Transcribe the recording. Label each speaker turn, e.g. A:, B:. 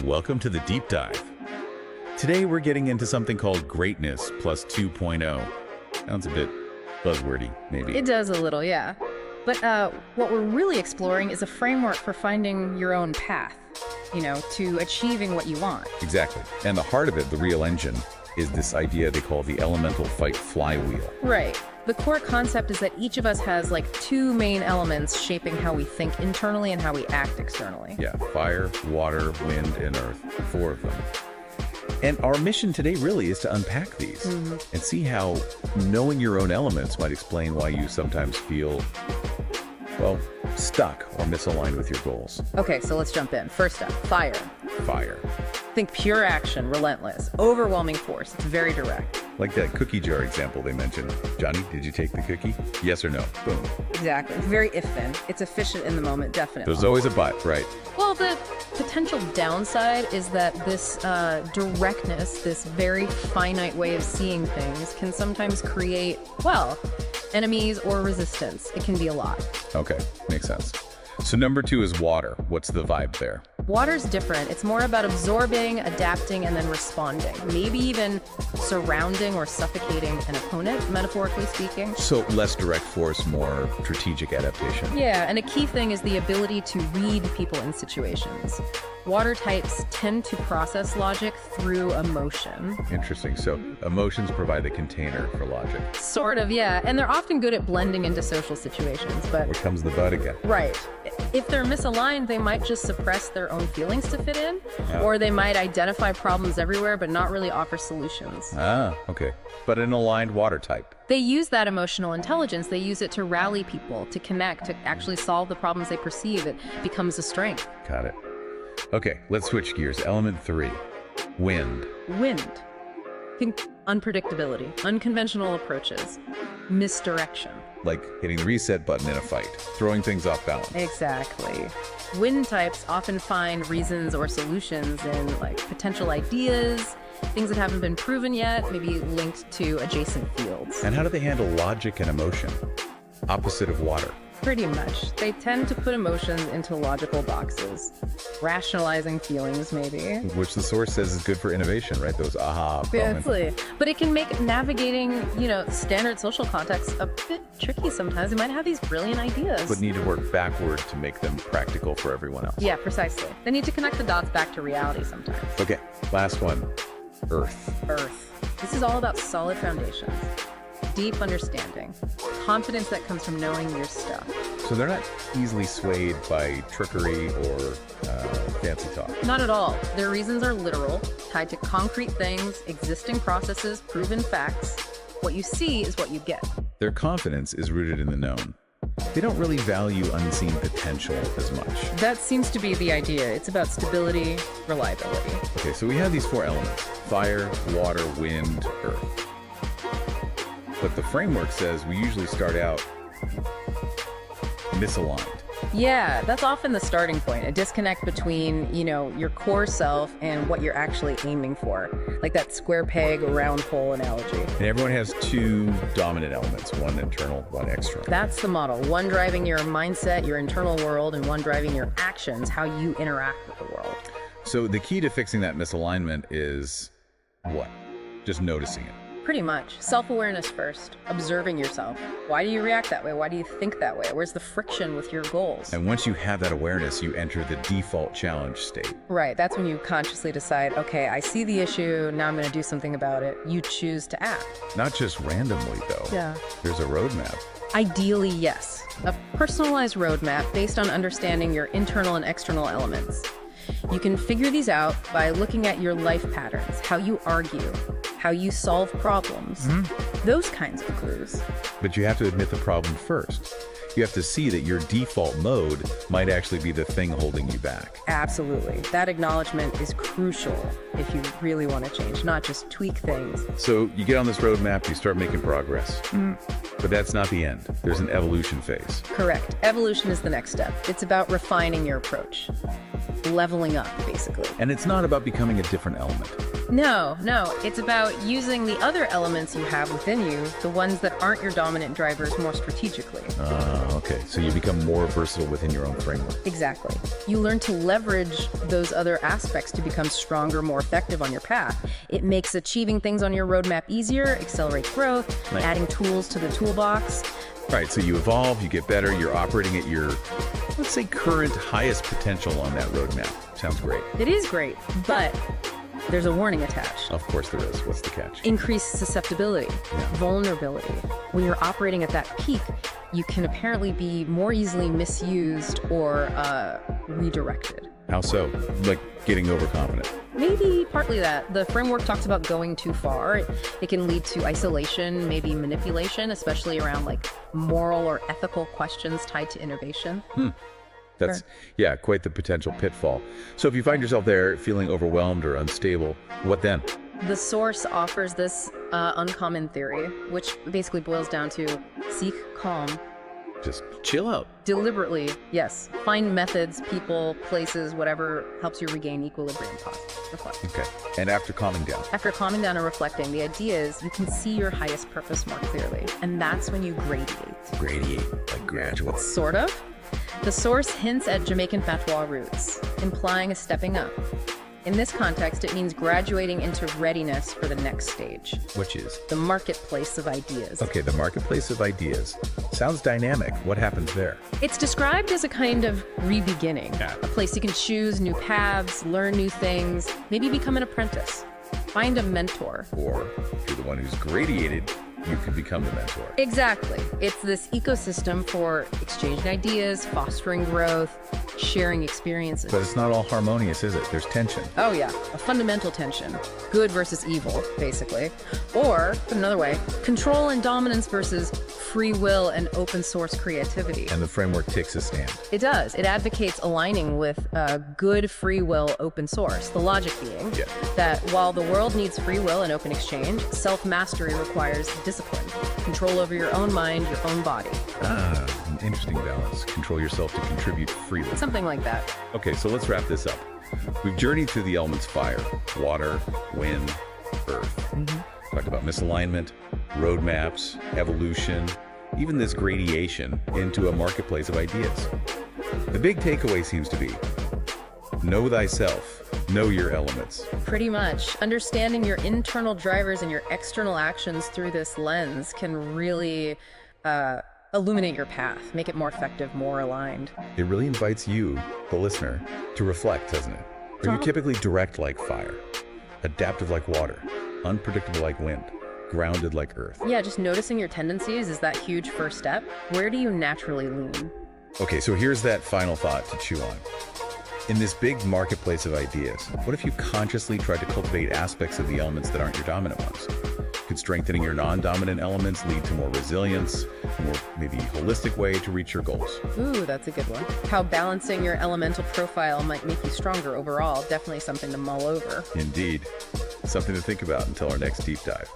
A: Welcome to the deep dive. Today we're getting into something called greatness plus 2.0. Sounds a bit buzzwordy, maybe.
B: It does a little, yeah. But what we're really exploring is a framework for finding your own path, to achieving what you want.
A: Exactly. And the heart of it, the real engine, is this idea they call the elemental fight flywheel.
B: Right. The core concept is that each of us has two main elements shaping how we think internally and how we act externally.
A: Yeah, fire, water, wind, and earth. 4 of them. And our mission today really is to unpack these and see how knowing your own elements might explain why you sometimes feel, well, stuck or misaligned with your goals.
B: Okay, so let's jump in. First up, fire.
A: Fire.
B: Think pure action, relentless, overwhelming force. It's very direct.
A: Like that cookie jar example they mentioned. Johnny, did you take the cookie? Yes or no? Boom.
B: Exactly. It's very if-then. It's efficient in the moment, definitely.
A: There's always a but, right?
B: Well, the potential downside is that this directness, this very finite way of seeing things can sometimes create, enemies or resistance. It can be a lot.
A: Okay, makes sense. So number 2 is water. What's the vibe there?
B: Water's different. It's more about absorbing, adapting, and then responding. Maybe even surrounding or suffocating an opponent, metaphorically speaking.
A: So less direct force, more strategic adaptation.
B: Yeah, and a key thing is the ability to read people in situations. Water types tend to process logic through emotion.
A: Interesting. So emotions provide the container for logic.
B: Sort of, yeah. And they're often good at blending into social situations, but...
A: Here comes the but again.
B: Right. If they're misaligned, they might just suppress their own feelings to fit in, or they might identify problems everywhere but not really offer solutions.
A: Ah, okay. But an aligned water type.
B: They use that emotional intelligence. They use it to rally people, to connect, to actually solve the problems they perceive. It becomes a strength.
A: Got it. Okay, let's switch gears. Element 3, wind.
B: Wind. Think unpredictability, unconventional approaches, misdirection.
A: Like hitting the reset button in a fight, throwing things off balance.
B: Exactly. Wind types often find reasons or solutions in potential ideas, things that haven't been proven yet, maybe linked to adjacent fields.
A: And how do they handle logic and emotion? Opposite of water.
B: Pretty much. They tend to put emotions into logical boxes, rationalizing feelings, maybe.
A: Which the source says is good for innovation, right? Those aha moments.
B: But it can make navigating, standard social contexts a bit tricky sometimes. They might have these brilliant ideas,
A: but need to work backward to make them practical for everyone else.
B: Yeah, precisely. They need to connect the dots back to reality sometimes.
A: Okay, last one. Earth.
B: Earth. This is all about solid foundations. Deep understanding, confidence that comes from knowing your stuff.
A: So they're not easily swayed by trickery or fancy talk?
B: Not at all. Their reasons are literal, tied to concrete things, existing processes, proven facts. What you see is what you get.
A: Their confidence is rooted in the known. They don't really value unseen potential as much.
B: That seems to be the idea. It's about stability, reliability.
A: Okay, so we have these 4 elements: fire, water, wind, earth. But the framework says we usually start out misaligned.
B: Yeah, that's often the starting point, a disconnect between, your core self and what you're actually aiming for. Like that square peg, round hole analogy.
A: And everyone has 2 dominant elements, one internal, one external.
B: That's the model. One driving your mindset, your internal world, and one driving your actions, how you interact with the world.
A: So the key to fixing that misalignment is what? Just noticing it.
B: Pretty much. Self-awareness first. Observing yourself. Why do you react that way? Why do you think that way? Where's the friction with your goals?
A: And once you have that awareness, you enter the default challenge state.
B: Right. That's when you consciously decide, okay, I see the issue, now I'm going to do something about it. You choose to act.
A: Not just randomly, though.
B: Yeah.
A: There's a roadmap.
B: Ideally, yes. A personalized roadmap based on understanding your internal and external elements. You can figure these out by looking at your life patterns, how you argue, how you solve problems, those kinds of clues.
A: But you have to admit the problem first. You have to see that your default mode might actually be the thing holding you back.
B: Absolutely. That acknowledgement is crucial if you really want to change, not just tweak things.
A: So you get on this roadmap, you start making progress. But that's not the end. There's an evolution phase.
B: Correct. Evolution is the next step. It's about refining your approach. leveling up, basically.
A: And it's not about becoming a different element.
B: No, it's about using the other elements you have within you, the ones that aren't your dominant drivers, more strategically.
A: Okay. So you become more versatile within your own framework.
B: Exactly. You learn to leverage those other aspects to become stronger, more effective on your path. It makes achieving things on your roadmap easier, accelerates growth,
A: Nice.
B: adding tools to the toolbox.
A: All right. So you evolve, you get better, you're operating at your, let's say, current highest potential on that roadmap. Sounds great.
B: It is great, but there's a warning attached.
A: Of course there is. What's the catch?
B: Increased susceptibility, vulnerability. When you're operating at that peak, you can apparently be more easily misused or redirected.
A: How so? Like getting overconfident.
B: Maybe partly that. The framework talks about going too far. It can lead to isolation, maybe manipulation, especially around like moral or ethical questions tied to innovation.
A: That's,
B: Sure.
A: yeah, quite the potential pitfall. So if you find yourself there feeling overwhelmed or unstable, what then?
B: The source offers this uncommon theory, which basically boils down to seek calm.
A: Just chill out.
B: Deliberately, yes. Find methods, people, places, whatever helps you regain equilibrium. Reflect.
A: Okay. And after calming down.
B: After calming down and reflecting, the idea is you can see your highest purpose more clearly. And that's when you gradiate.
A: Radiate, like gradual.
B: Sort of. The source hints at Jamaican fatwa roots, implying a stepping up. In this context, it means graduating into readiness for the next stage,
A: Which is?
B: the marketplace of ideas.
A: Okay, the marketplace of ideas. Sounds dynamic. What happens there?
B: It's described as a kind of re-beginning,
A: Yeah.
B: a place you can choose new paths, learn new things, maybe become an apprentice, find a mentor.
A: Or if you're the one who's gradiated, you could become the mentor.
B: Exactly. It's this ecosystem for exchanging ideas, fostering growth, sharing experiences.
A: But it's not all harmonious, is it? There's tension.
B: Oh yeah, a fundamental tension. Good versus evil, basically. Or, put another way, control and dominance versus free will and open source creativity.
A: And the framework takes a stand.
B: It does. It advocates aligning with good free will open source. The logic being
A: Yeah.
B: that while the world needs free will and open exchange, self-mastery requires discipline, control over your own mind, your own body.
A: An interesting balance. Control yourself to contribute freely.
B: Something like that.
A: Okay, so let's wrap this up. We've journeyed through the elements fire, water, wind, earth. Talked about misalignment, roadmaps, evolution, even this gradation into a marketplace of ideas. The big takeaway seems to be, know thyself, know your elements.
B: Pretty much. Understanding your internal drivers and your external actions through this lens can really illuminate your path, make it more effective, more aligned.
A: It really invites you, the listener, to reflect, doesn't it? Are you typically direct like fire, adaptive like water, unpredictable like wind, grounded like earth?
B: Yeah, just noticing your tendencies is that huge first step. Where do you naturally lean?
A: Okay, so here's that final thought to chew on. In this big marketplace of ideas, what if you consciously tried to cultivate aspects of the elements that aren't your dominant ones? Could strengthening your non-dominant elements lead to more resilience, a more maybe holistic way to reach your goals?
B: Ooh, that's a good one. How balancing your elemental profile might make you stronger overall. Definitely something to mull over.
A: Indeed. Something to think about until our next deep dive.